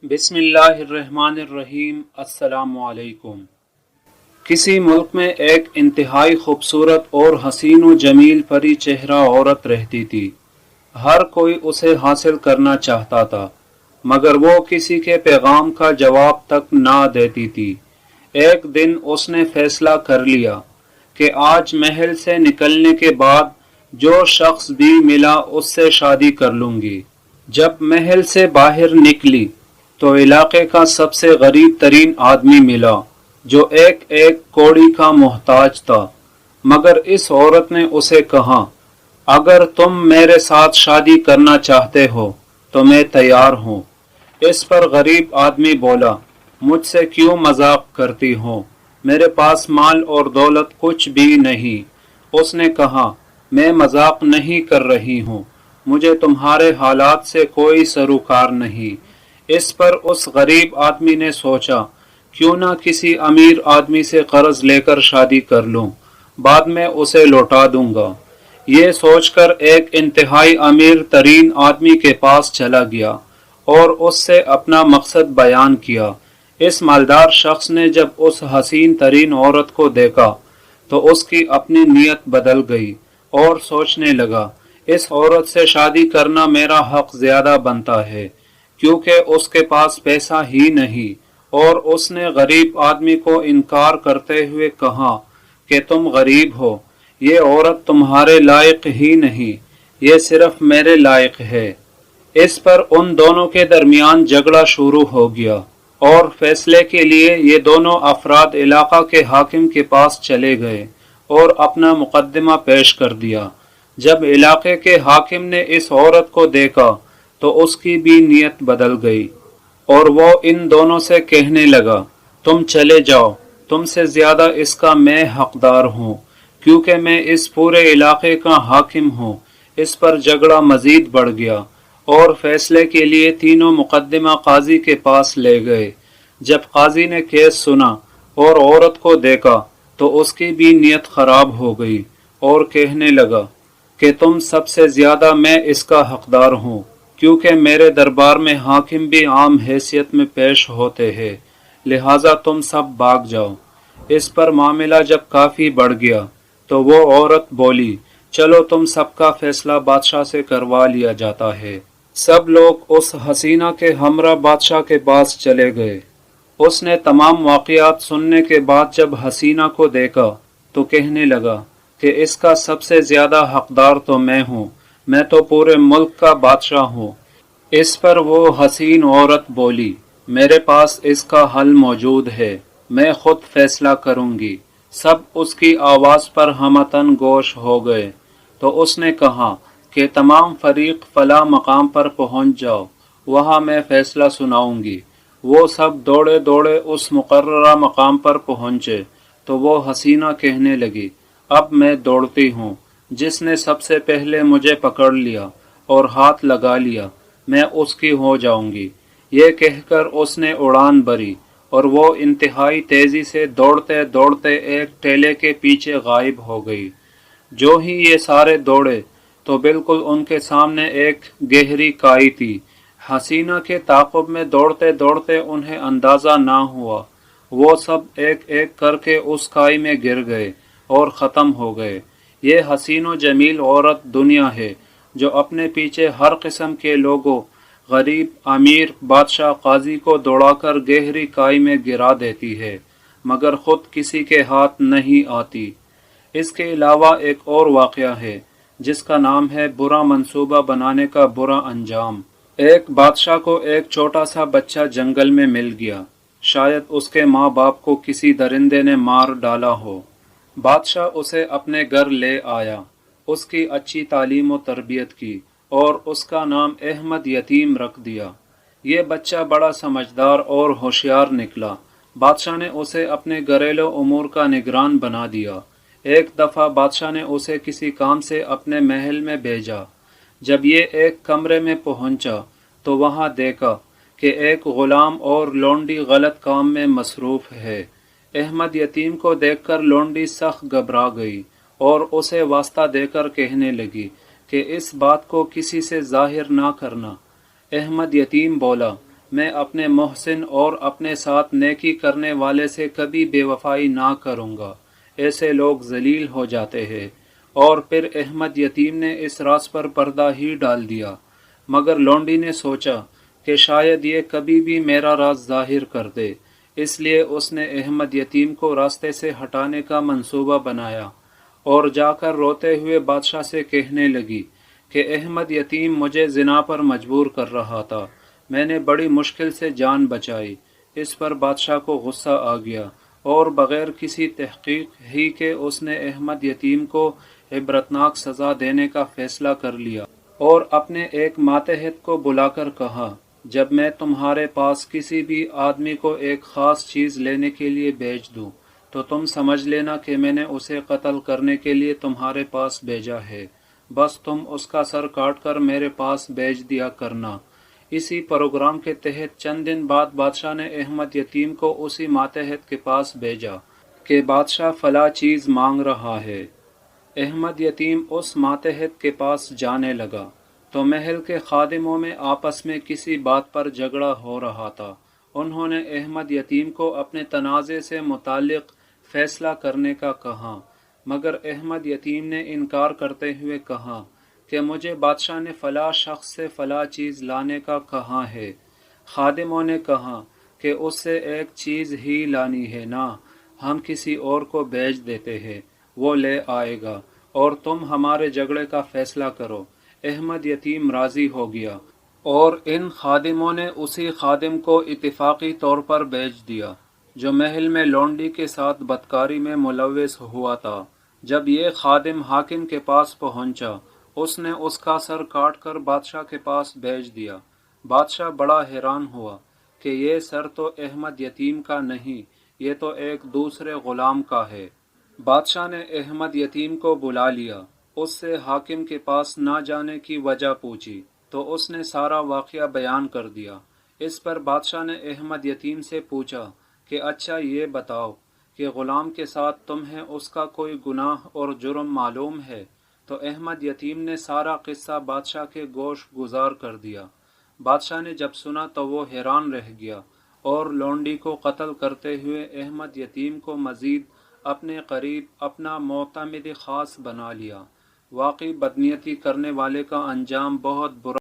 بسم اللہ الرحمن الرحیم۔ السلام علیکم۔ کسی ملک میں ایک انتہائی خوبصورت اور حسین و جمیل پری چہرہ عورت رہتی تھی۔ ہر کوئی اسے حاصل کرنا چاہتا تھا، مگر وہ کسی کے پیغام کا جواب تک نہ دیتی تھی۔ ایک دن اس نے فیصلہ کر لیا کہ آج محل سے نکلنے کے بعد جو شخص بھی ملا اس سے شادی کر لوں گی۔ جب محل سے باہر نکلی تو علاقے کا سب سے غریب ترین آدمی ملا جو ایک کوڑی کا محتاج تھا، مگر اس عورت نے اسے کہا، اگر تم میرے ساتھ شادی کرنا چاہتے ہو تو میں تیار ہوں۔ اس پر غریب آدمی بولا، مجھ سے کیوں مذاق کرتی ہو؟ میرے پاس مال اور دولت کچھ بھی نہیں۔ اس نے کہا، میں مذاق نہیں کر رہی ہوں، مجھے تمہارے حالات سے کوئی سروکار نہیں۔ اس پر اس غریب آدمی نے سوچا، کیوں نہ کسی امیر آدمی سے قرض لے کر شادی کر لوں، بعد میں اسے لوٹا دوں گا۔ یہ سوچ کر ایک انتہائی امیر ترین آدمی کے پاس چلا گیا اور اس سے اپنا مقصد بیان کیا۔ اس مالدار شخص نے جب اس حسین ترین عورت کو دیکھا تو اس کی اپنی نیت بدل گئی اور سوچنے لگا، اس عورت سے شادی کرنا میرا حق زیادہ بنتا ہے، کیونکہ اس کے پاس پیسہ ہی نہیں۔ اور اس نے غریب آدمی کو انکار کرتے ہوئے کہا کہ تم غریب ہو، یہ عورت تمہارے لائق ہی نہیں، یہ صرف میرے لائق ہے۔ اس پر ان دونوں کے درمیان جھگڑا شروع ہو گیا اور فیصلے کے لیے یہ دونوں افراد علاقہ کے حاکم کے پاس چلے گئے اور اپنا مقدمہ پیش کر دیا۔ جب علاقے کے حاکم نے اس عورت کو دیکھا تو اس کی بھی نیت بدل گئی اور وہ ان دونوں سے کہنے لگا، تم چلے جاؤ، تم سے زیادہ اس کا میں حقدار ہوں، کیونکہ میں اس پورے علاقے کا حاکم ہوں۔ اس پر جھگڑا مزید بڑھ گیا اور فیصلے کے لیے تینوں مقدمہ قاضی کے پاس لے گئے۔ جب قاضی نے کیس سنا اور عورت کو دیکھا تو اس کی بھی نیت خراب ہو گئی اور کہنے لگا کہ تم سب سے زیادہ میں اس کا حقدار ہوں، کیونکہ میرے دربار میں حاکم بھی عام حیثیت میں پیش ہوتے ہیں، لہٰذا تم سب بھاگ جاؤ۔ اس پر معاملہ جب کافی بڑھ گیا تو وہ عورت بولی، چلو تم سب کا فیصلہ بادشاہ سے کروا لیا جاتا ہے۔ سب لوگ اس حسینہ کے ہمراہ بادشاہ کے پاس چلے گئے۔ اس نے تمام واقعات سننے کے بعد جب حسینہ کو دیکھا تو کہنے لگا کہ اس کا سب سے زیادہ حقدار تو میں ہوں، میں تو پورے ملک کا بادشاہ ہوں۔ اس پر وہ حسین عورت بولی، میرے پاس اس کا حل موجود ہے، میں خود فیصلہ کروں گی۔ سب اس کی آواز پر ہمتن گوش ہو گئے تو اس نے کہا کہ تمام فریق فلاں مقام پر پہنچ جاؤ، وہاں میں فیصلہ سناؤں گی۔ وہ سب دوڑے دوڑے اس مقررہ مقام پر پہنچے تو وہ حسینہ کہنے لگی، اب میں دوڑتی ہوں، جس نے سب سے پہلے مجھے پکڑ لیا اور ہاتھ لگا لیا میں اس کی ہو جاؤں گی۔ یہ کہہ کر اس نے اڑان بھری اور وہ انتہائی تیزی سے دوڑتے دوڑتے ایک ٹیلے کے پیچھے غائب ہو گئی۔ جو ہی یہ سارے دوڑے تو بالکل ان کے سامنے ایک گہری کائی تھی۔ حسینہ کے تعاقب میں دوڑتے دوڑتے انہیں اندازہ نہ ہوا، وہ سب ایک ایک کر کے اس کائی میں گر گئے اور ختم ہو گئے۔ یہ حسین و جمیل عورت دنیا ہے جو اپنے پیچھے ہر قسم کے لوگوں، غریب، امیر، بادشاہ، قاضی کو دوڑا کر گہری کائی میں گرا دیتی ہے، مگر خود کسی کے ہاتھ نہیں آتی۔ اس کے علاوہ ایک اور واقعہ ہے جس کا نام ہے برا منصوبہ بنانے کا برا انجام۔ ایک بادشاہ کو ایک چھوٹا سا بچہ جنگل میں مل گیا، شاید اس کے ماں باپ کو کسی درندے نے مار ڈالا ہو۔ بادشاہ اسے اپنے گھر لے آیا، اس کی اچھی تعلیم و تربیت کی اور اس کا نام احمد یتیم رکھ دیا۔ یہ بچہ بڑا سمجھدار اور ہوشیار نکلا۔ بادشاہ نے اسے اپنے گھریلو امور کا نگران بنا دیا۔ ایک دفعہ بادشاہ نے اسے کسی کام سے اپنے محل میں بھیجا۔ جب یہ ایک کمرے میں پہنچا تو وہاں دیکھا کہ ایک غلام اور لونڈی غلط کام میں مصروف ہے۔ احمد یتیم کو دیکھ کر لونڈی سخت گھبرا گئی اور اسے واسطہ دے کر کہنے لگی کہ اس بات کو کسی سے ظاہر نہ کرنا۔ احمد یتیم بولا، میں اپنے محسن اور اپنے ساتھ نیکی کرنے والے سے کبھی بے وفائی نہ کروں گا۔ ایسے لوگ ذلیل ہو جاتے ہیں۔ اور پھر احمد یتیم نے اس راز پر پردہ ہی ڈال دیا، مگر لونڈی نے سوچا کہ شاید یہ کبھی بھی میرا راز ظاہر کر دے، اس لیے اس نے احمد یتیم کو راستے سے ہٹانے کا منصوبہ بنایا اور جا کر روتے ہوئے بادشاہ سے کہنے لگی کہ احمد یتیم مجھے زنا پر مجبور کر رہا تھا، میں نے بڑی مشکل سے جان بچائی۔ اس پر بادشاہ کو غصہ آ گیا اور بغیر کسی تحقیق ہی کے اس نے احمد یتیم کو عبرتناک سزا دینے کا فیصلہ کر لیا اور اپنے ایک ماتحت کو بلا کر کہا، جب میں تمہارے پاس کسی بھی آدمی کو ایک خاص چیز لینے کے لیے بھیج دوں تو تم سمجھ لینا کہ میں نے اسے قتل کرنے کے لیے تمہارے پاس بھیجا ہے، بس تم اس کا سر کاٹ کر میرے پاس بھیج دیا کرنا۔ اسی پروگرام کے تحت چند دن بعد بادشاہ نے احمد یتیم کو اسی ماتحت کے پاس بھیجا کہ بادشاہ فلاں چیز مانگ رہا ہے۔ احمد یتیم اس ماتحت کے پاس جانے لگا تو محل کے خادموں میں آپس میں کسی بات پر جھگڑا ہو رہا تھا۔ انہوں نے احمد یتیم کو اپنے تنازع سے متعلق فیصلہ کرنے کا کہا، مگر احمد یتیم نے انکار کرتے ہوئے کہا کہ مجھے بادشاہ نے فلاں شخص سے فلاں چیز لانے کا کہا ہے۔ خادموں نے کہا کہ اس سے ایک چیز ہی لانی ہے نا، ہم کسی اور کو بھیج دیتے ہیں، وہ لے آئے گا اور تم ہمارے جھگڑے کا فیصلہ کرو۔ احمد یتیم راضی ہو گیا اور ان خادموں نے اسی خادم کو اتفاقی طور پر بھیج دیا جو محل میں لونڈی کے ساتھ بدکاری میں ملوث ہوا تھا۔ جب یہ خادم حاکم کے پاس پہنچا، اس نے اس کا سر کاٹ کر بادشاہ کے پاس بھیج دیا۔ بادشاہ بڑا حیران ہوا کہ یہ سر تو احمد یتیم کا نہیں، یہ تو ایک دوسرے غلام کا ہے۔ بادشاہ نے احمد یتیم کو بلا لیا، اس سے حاکم کے پاس نہ جانے کی وجہ پوچھی تو اس نے سارا واقعہ بیان کر دیا۔ اس پر بادشاہ نے احمد یتیم سے پوچھا کہ اچھا یہ بتاؤ کہ غلام کے ساتھ تمہیں اس کا کوئی گناہ اور جرم معلوم ہے؟ تو احمد یتیم نے سارا قصہ بادشاہ کے گوش گزار کر دیا۔ بادشاہ نے جب سنا تو وہ حیران رہ گیا اور لونڈی کو قتل کرتے ہوئے احمد یتیم کو مزید اپنے قریب اپنا معتمد خاص بنا لیا۔ واقعی بدنیتی کرنے والے کا انجام بہت برا